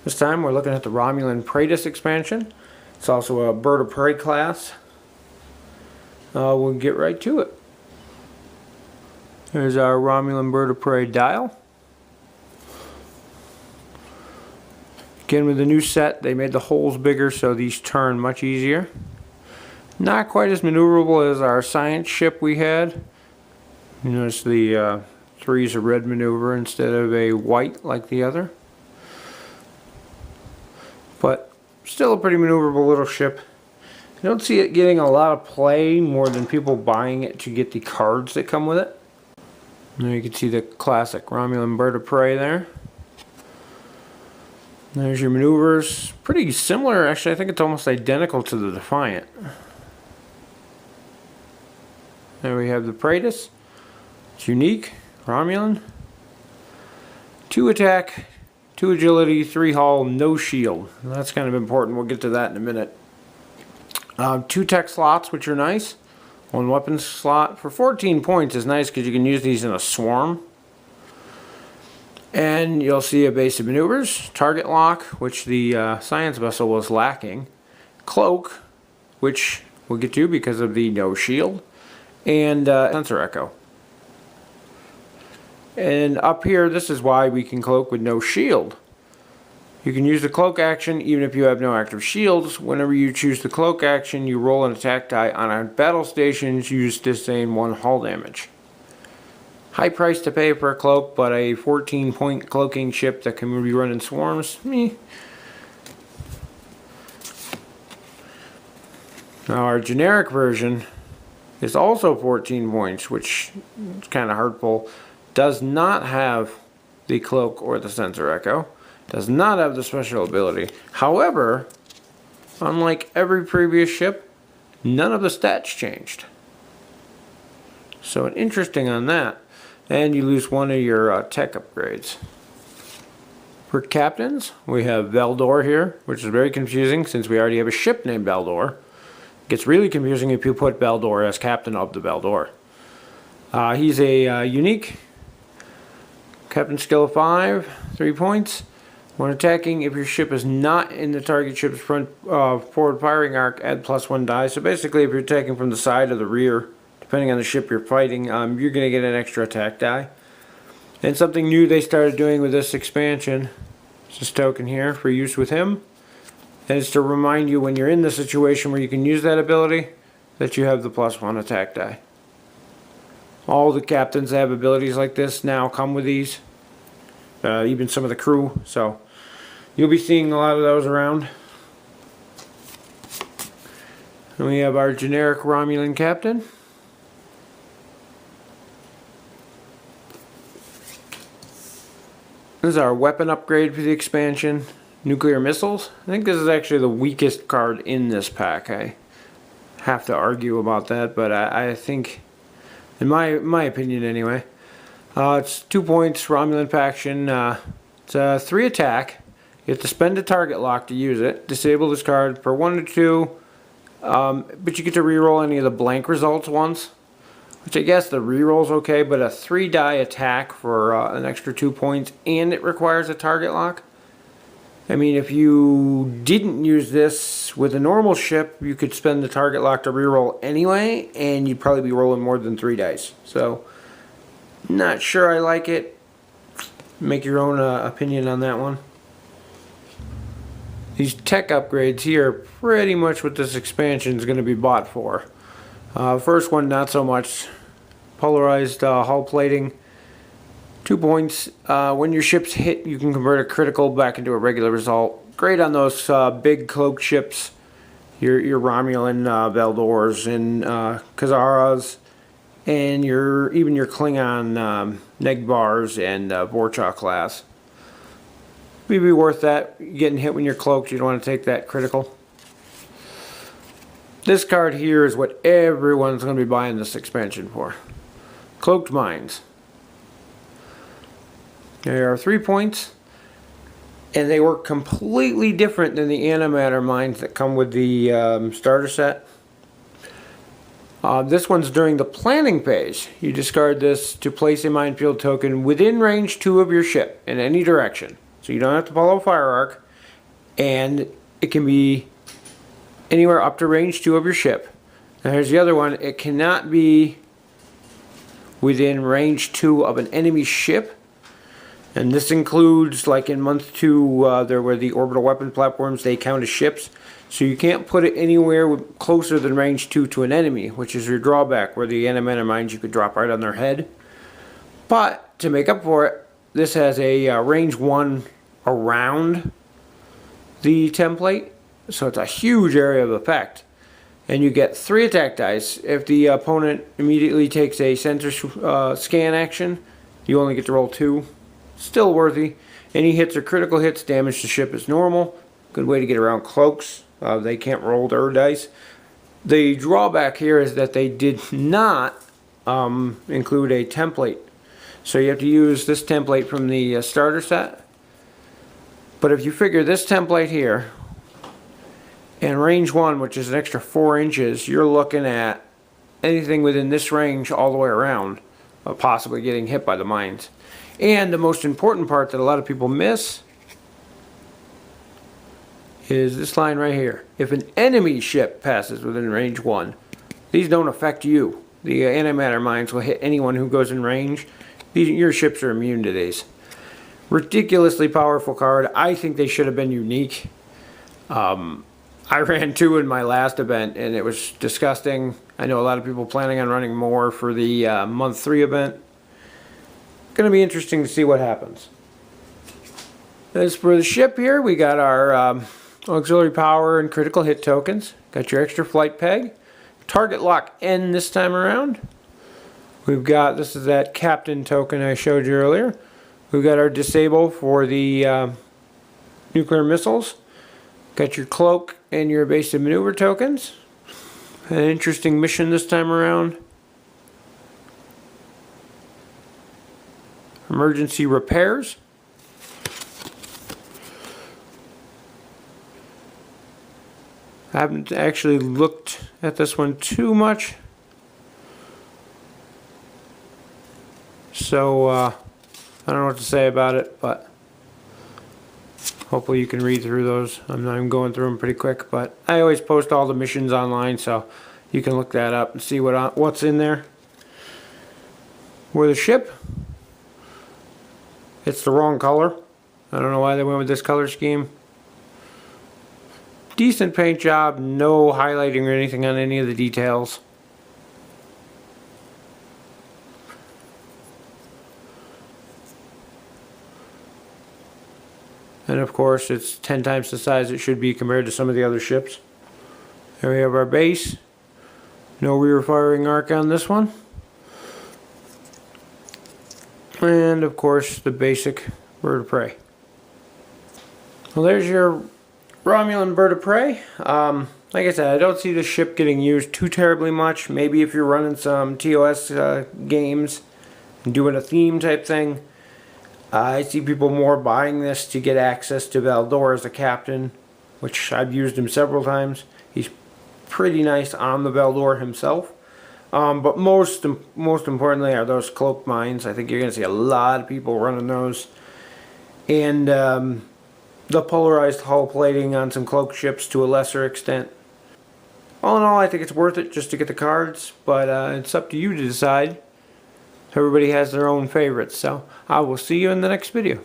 This time we're looking at the Romulan Praetus expansion. It's also a Bird of Prey class. We'll get right to it. There's our Romulan Bird of Prey dial. Again, with the new set, they made the holes bigger so these turn much easier. Not quite as maneuverable as our science ship we had. You notice the 3 is a red maneuver instead of a white like the other. But still a pretty maneuverable little ship. I don't see it getting a lot of play more than people buying it to get the cards that come with it. Now you can see the classic Romulan Bird of Prey there. There's your maneuvers. Pretty similar, actually. I think it's almost identical to the Defiant. There we have the Praetus. It's unique, Romulan. 2 attack, 2 agility, 3 hull, no shield. That's kind of important. We'll get to that in a minute. 2 tech slots, which are nice. 1 weapons slot for 14 points is nice because you can use these in a swarm. And you'll see a base of maneuvers, target lock, which the science vessel was lacking, cloak, which we'll get to because of the no shield, and sensor echo. And up here, this is why we can cloak with no shield. You can use the cloak action even if you have no active shields. Whenever you choose the cloak action, you roll an attack die on our battle stations, you sustain 1 hull damage. High price to pay for a cloak, but a 14-point cloaking ship that can be run in swarms, meh. Now our generic version is also 14 points, which is kind of hurtful. Does not have the cloak or the sensor echo. Does not have the special ability. However, unlike every previous ship, none of the stats changed. So interesting on that. And you lose 1 of your tech upgrades. For captains, we have Veldor here, which is very confusing since we already have a ship named Veldor. It gets really confusing if you put Veldor as captain of the Veldor. He's a unique captain skill of 5, 3 points. When attacking, if your ship is not in the target ship's front forward firing arc, add +1 die. So basically, if you're attacking from the side or the rear, depending on the ship you're fighting, you're going to get an extra attack die. And something new they started doing with this expansion, this token here for use with him, and it's to remind you when you're in the situation where you can use that ability, that you have the +1 attack die. All the captains that have abilities like this now come with these, even some of the crew, so you'll be seeing a lot of those around. And we have our generic Romulan captain. This is our weapon upgrade for the expansion. Nuclear missiles. I think this is actually the weakest card in this pack. I have to argue about that, but I think, in my opinion anyway, it's 2 points, Romulan faction. It's a 3 attack. You have to spend a target lock to use it. Disable this card for 1 or 2, but you get to reroll any of the blank results once. Which I guess the reroll's okay, but a 3 die attack for an extra 2 points, and it requires a target lock. I mean, if you didn't use this with a normal ship, you could spend the target lock to reroll anyway, and you'd probably be rolling more than 3 dice. So, not sure I like it. Make your own opinion on that one. These tech upgrades here are pretty much what this expansion is going to be bought for. First one, not so much. Polarized hull plating. 2 points. When your ship's hit, you can convert a critical back into a regular result. Great on those big cloaked ships. Your Romulan Veldors and Kazaras. And even your Klingon Negbars and Vorcha class. Maybe worth that. Getting hit when you're cloaked, you don't want to take that critical. This card here is what everyone's going to be buying this expansion for. Cloaked Mines. There are 3 points, and they work completely different than the antimatter mines that come with the starter set. This one's during the planning phase. You discard this to place a minefield token within range 2 of your ship in any direction. So you don't have to follow a fire arc. and it can be anywhere up to range 2 of your ship. Now here's the other one. It cannot be within range 2 of an enemy ship, and this includes, like in month 2, there were the orbital weapon platforms. They count as ships, so you can't put it anywhere closer than range 2 to an enemy, which is your drawback, where the enemy mines you could drop right on their head. But to make up for it, this has a range 1 around the template, so it's a huge area of effect. And you get 3 attack dice. If the opponent immediately takes a sensor scan action, you only get to roll 2. Still worthy. Any hits or critical hits damage the ship as normal. Good way to get around cloaks. They can't roll their dice. The drawback here is that they did not include a template. So you have to use this template from the starter set. But if you figure this template here, and range 1, which is an extra 4 inches, you're looking at anything within this range all the way around, possibly getting hit by the mines. And the most important part that a lot of people miss is this line right here. If an enemy ship passes within range 1, these don't affect you. The antimatter mines will hit anyone who goes in range. Your ships are immune to these. Ridiculously powerful card. I think they should have been unique. I ran 2 in my last event and it was disgusting. I know a lot of people planning on running more for the month 3 event. Gonna be interesting to see what happens. As for the ship here, we got our auxiliary power and critical hit tokens. Got your extra flight peg. Target lock N this time around. We've got, this is that captain token I showed you earlier. We've got our disable for the nuclear missiles. Got your cloak and your evasive maneuver tokens. An interesting mission this time around. Emergency repairs. I haven't actually looked at this one too much, so I don't know what to say about it, but hopefully you can read through those. I'm going through them pretty quick, but I always post all the missions online, so you can look that up and see what's in there. With the ship, it's the wrong color. I don't know why they went with this color scheme. Decent paint job, no highlighting or anything on any of the details. And of course it's 10 times the size it should be compared to some of the other ships. There we have our base. No rear firing arc on this one. And of course the basic Bird of Prey. Well, there's your Romulan Bird of Prey. Like I said, I don't see the ship getting used too terribly much. Maybe if you're running some TOS games and doing a theme type thing. I see people more buying this to get access to Valdor as a captain, which I've used him several times. He's pretty nice on the Valdor himself. But most importantly are those cloak mines. I think you're going to see a lot of people running those. And the polarized hull plating on some cloak ships to a lesser extent. All in all, I think it's worth it just to get the cards, but it's up to you to decide. Everybody has their own favorites, so I will see you in the next video.